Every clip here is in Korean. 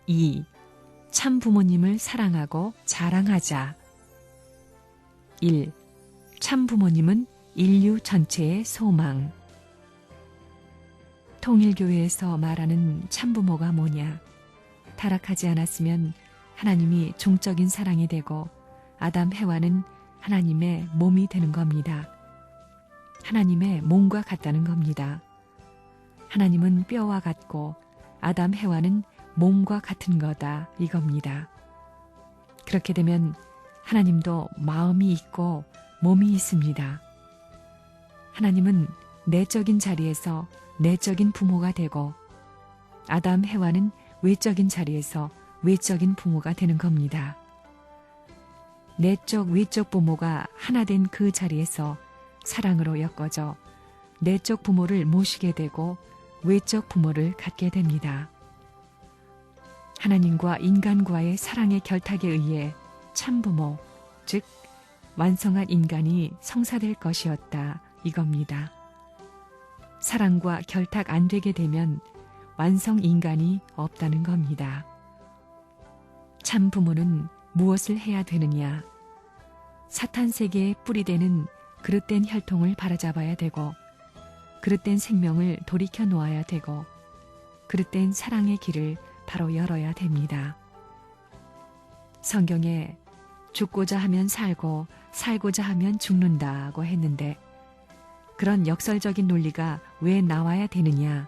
2. 참 부모님을 사랑하고 자랑하자. 1. 참 부모님은 인류 전체의 소망. 통일교회에서 말하는 참부모가 뭐냐? 타락하지 않았으면 하나님이 종적인 사랑이 되고 아담 해와는 하나님의 몸이 되는 겁니다. 하나님의 몸과 같다는 겁니다. 하나님은 뼈와 같고 아담 해와는 몸과 같은 거다 이겁니다. 그렇게 되면 하나님도 마음이 있고 몸이 있습니다. 하나님은 내적인 자리에서 내적인 부모가 되고 아담 해와는 외적인 자리에서 외적인 부모가 되는 겁니다. 내적 외적 부모가 하나 된 그 자리에서 사랑으로 엮어져 내적 부모를 모시게 되고 외적 부모를 갖게 됩니다. 하나님과 인간과의 사랑의 결탁에 의해 참부모, 즉 완성한 인간이 성사될 것이었다 이겁니다. 사랑과 결탁 안 되게 되면 완성 인간이 없다는 겁니다. 참부모는 무엇을 해야 되느냐? 사탄 세계의 뿌리 되는 그릇된 혈통을 바로잡아야 되고 그릇된 생명을 돌이켜 놓아야 되고 그릇된 사랑의 길을 바로 열어야 됩니다. 성경에 죽고자 하면 살고 살고자 하면 죽는다고 했는데 그런 역설적인 논리가 왜 나와야 되느냐?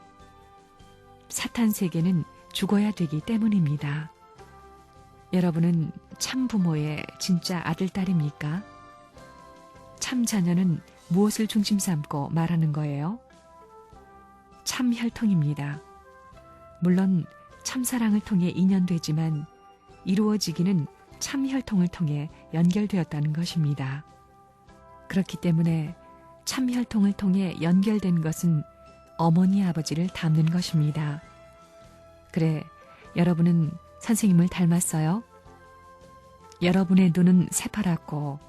사탄 세계는 죽어야 되기 때문입니다. 여러분은 참 부모의 진짜 아들, 딸입니까? 참 자녀는 무엇을 중심 삼고 말하는 거예요? 참 혈통입니다. 물론 참사랑을 통해 인연되지만 이루어지기는 참 혈통을 통해 연결되었다는 것입니다. 그렇기 때문에 참 혈통을 통해 연결된 것은 어머니 아버지를 닮는 것입니다. 그래, 여러분은 선생님을 닮았어요? 여러분의 눈은 새파랗고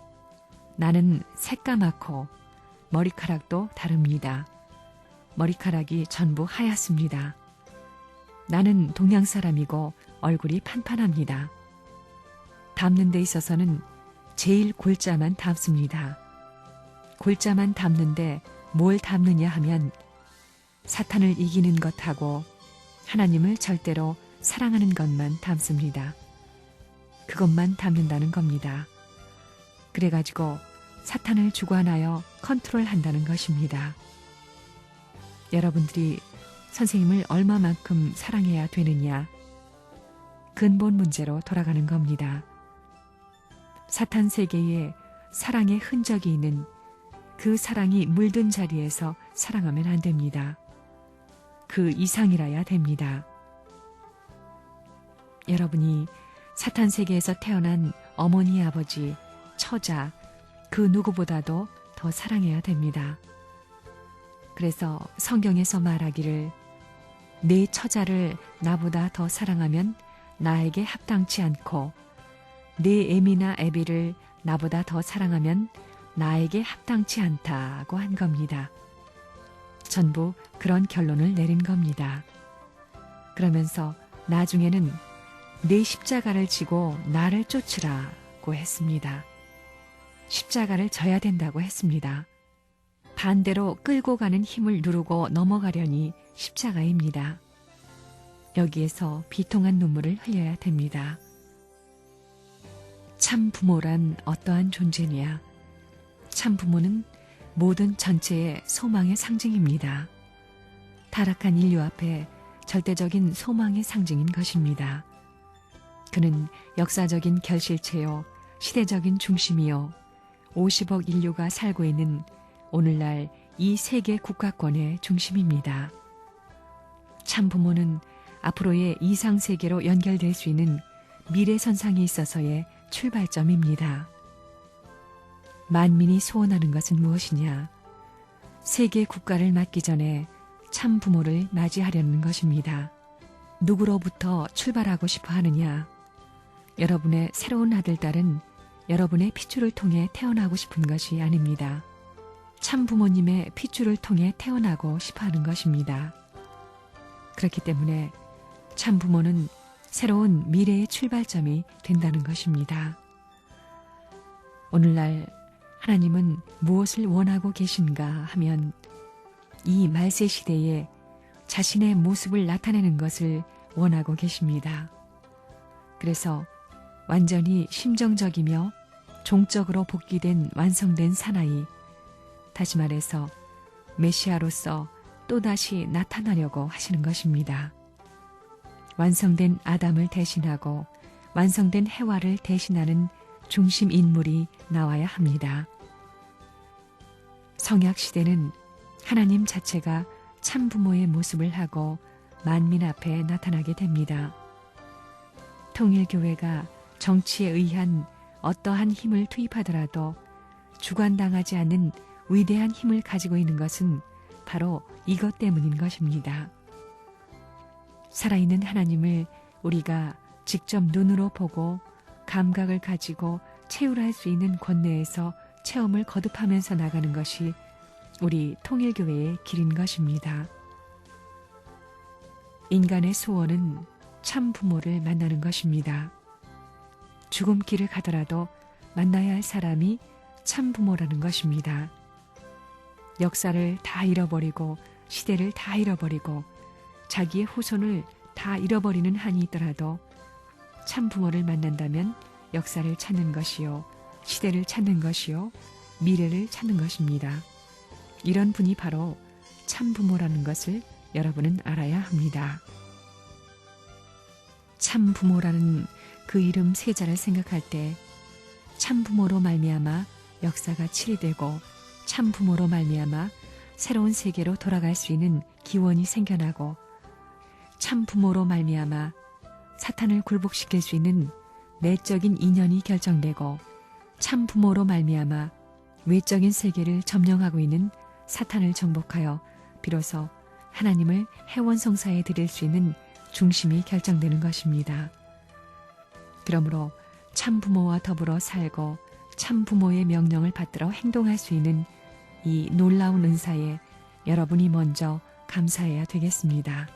나는 새까맣고 머리카락도 다릅니다. 머리카락이 전부 하얗습니다. 나는 동양 사람이고 얼굴이 판판합니다. 닮는 데 있어서는 제일 골자만 닮습니다. 골자만 닮는데 뭘 닮느냐 하면 사탄을 이기는 것하고 하나님을 절대로 사랑하는 것만 닮습니다. 그것만 닮는다는 겁니다. 그래가지고 사탄을 주관하여 컨트롤한다는 것입니다. 여러분들이 선생님을 얼마만큼 사랑해야 되느냐? 근본 문제로 돌아가는 겁니다. 사탄 세계에 사랑의 흔적이 있는 그 사랑이 물든 자리에서 사랑하면 안 됩니다. 그 이상이라야 됩니다. 여러분이 사탄 세계에서 태어난 어머니, 아버지, 처자, 그 누구보다도 더 사랑해야 됩니다. 그래서 성경에서 말하기를 내 처자를 나보다 더 사랑하면 나에게 합당치 않고 내 애미나 애비를 나보다 더 사랑하면 나에게 합당치 않다고 한 겁니다. 전부 그런 결론을 내린 겁니다. 그러면서 나중에는 내 십자가를 지고 나를 쫓으라고 했습니다. 십자가를 져야 된다고 했습니다. 반대로 끌고 가는 힘을 누르고 넘어가려니 십자가입니다. 여기에서 비통한 눈물을 흘려야 됩니다. 참 부모란 어떠한 존재냐? 참 부모는 모든 전체의 소망의 상징입니다. 타락한 인류 앞에 절대적인 소망의 상징인 것입니다. 그는 역사적인 결실체요, 시대적인 중심이요, 50억 인류가 살고 있는 오늘날 이 세계 국가권의 중심입니다. 참 부모는 앞으로의 이상세계로 연결될 수 있는 미래선상에 있어서의 출발점입니다. 만민이 소원하는 것은 무엇이냐? 세계 국가를 맡기 전에 참 부모를 맞이하려는 것입니다. 누구로부터 출발하고 싶어 하느냐? 여러분의 새로운 아들, 딸은 여러분의 핏줄을 통해 태어나고 싶은 것이 아닙니다. 참 부모님의 핏줄을 통해 태어나고 싶어 하는 것입니다. 그렇기 때문에 참 부모는 새로운 미래의 출발점이 된다는 것입니다. 오늘날 하나님은 무엇을 원하고 계신가 하면 이 말세 시대에 자신의 모습을 나타내는 것을 원하고 계십니다. 그래서 완전히 심정적이며 종적으로 복귀된 완성된 사나이, 다시 말해서 메시아로서 또다시 나타나려고 하시는 것입니다. 완성된 아담을 대신하고 완성된 해와를 대신하는 중심 인물이 나와야 합니다. 성약 시대는 하나님 자체가 참부모의 모습을 하고 만민 앞에 나타나게 됩니다. 통일교회가 정치에 의한 어떠한 힘을 투입하더라도 주관당하지 않는 위대한 힘을 가지고 있는 것은 바로 이것 때문인 것입니다. 살아있는 하나님을 우리가 직접 눈으로 보고 감각을 가지고 체휼할 수 있는 권내에서 체험을 거듭하면서 나가는 것이 우리 통일교회의 길인 것입니다. 인간의 소원은 참 부모를 만나는 것입니다. 죽음길을 가더라도 만나야 할 사람이 참 부모라는 것입니다. 역사를 다 잃어버리고 시대를 다 잃어버리고 자기의 후손을 다 잃어버리는 한이 있더라도 참 부모를 만난다면 역사를 찾는 것이요, 시대를 찾는 것이요, 미래를 찾는 것입니다. 이런 분이 바로 참 부모라는 것을 여러분은 알아야 합니다. 참 부모라는 그 이름 세 자를 생각할 때 참 부모로 말미암아 역사가 치리되고 참 부모로 말미암아 새로운 세계로 돌아갈 수 있는 기원이 생겨나고 참 부모로 말미암아 사탄을 굴복시킬 수 있는 내적인 인연이 결정되고 참 부모로 말미암아 외적인 세계를 점령하고 있는 사탄을 정복하여 비로소 하나님을 해원성사에 드릴 수 있는 중심이 결정되는 것입니다. 그러므로 참 부모와 더불어 살고 참 부모의 명령을 받들어 행동할 수 있는 이 놀라운 은사에 여러분이 먼저 감사해야 되겠습니다.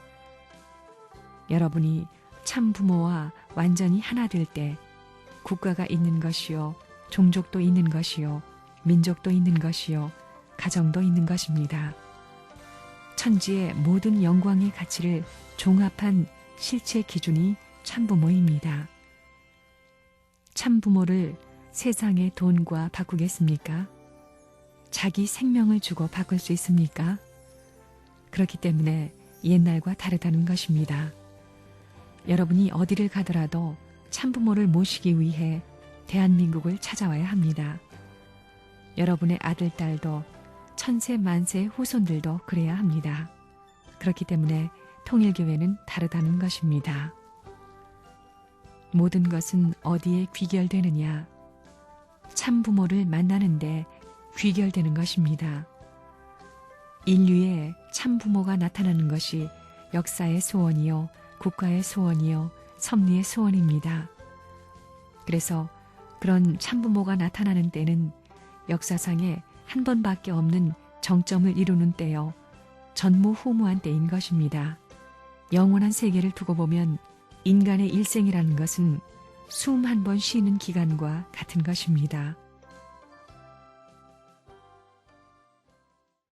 여러분이 참 부모와 완전히 하나 될 때 국가가 있는 것이요, 종족도 있는 것이요, 민족도 있는 것이요, 가정도 있는 것입니다. 천지의 모든 영광의 가치를 종합한 실체 기준이 참부모입니다. 참부모를 세상의 돈과 바꾸겠습니까? 자기 생명을 주고 바꿀 수 있습니까? 그렇기 때문에 옛날과 다르다는 것입니다. 여러분이 어디를 가더라도 참부모를 모시기 위해 대한민국을 찾아와야 합니다. 여러분의 아들, 딸도 천세 만세 후손들도 그래야 합니다. 그렇기 때문에 통일교회는 다르다는 것입니다. 모든 것은 어디에 귀결되느냐? 참부모를 만나는데 귀결되는 것입니다. 인류의 참부모가 나타나는 것이 역사의 소원이요, 국가의 소원이요, 섭리의 소원입니다. 그래서 그런 참부모가 나타나는 때는 역사상에 한 번밖에 없는 정점을 이루는 때요, 전무후무한 때인 것입니다. 영원한 세계를 두고 보면 인간의 일생이라는 것은 숨 한 번 쉬는 기간과 같은 것입니다.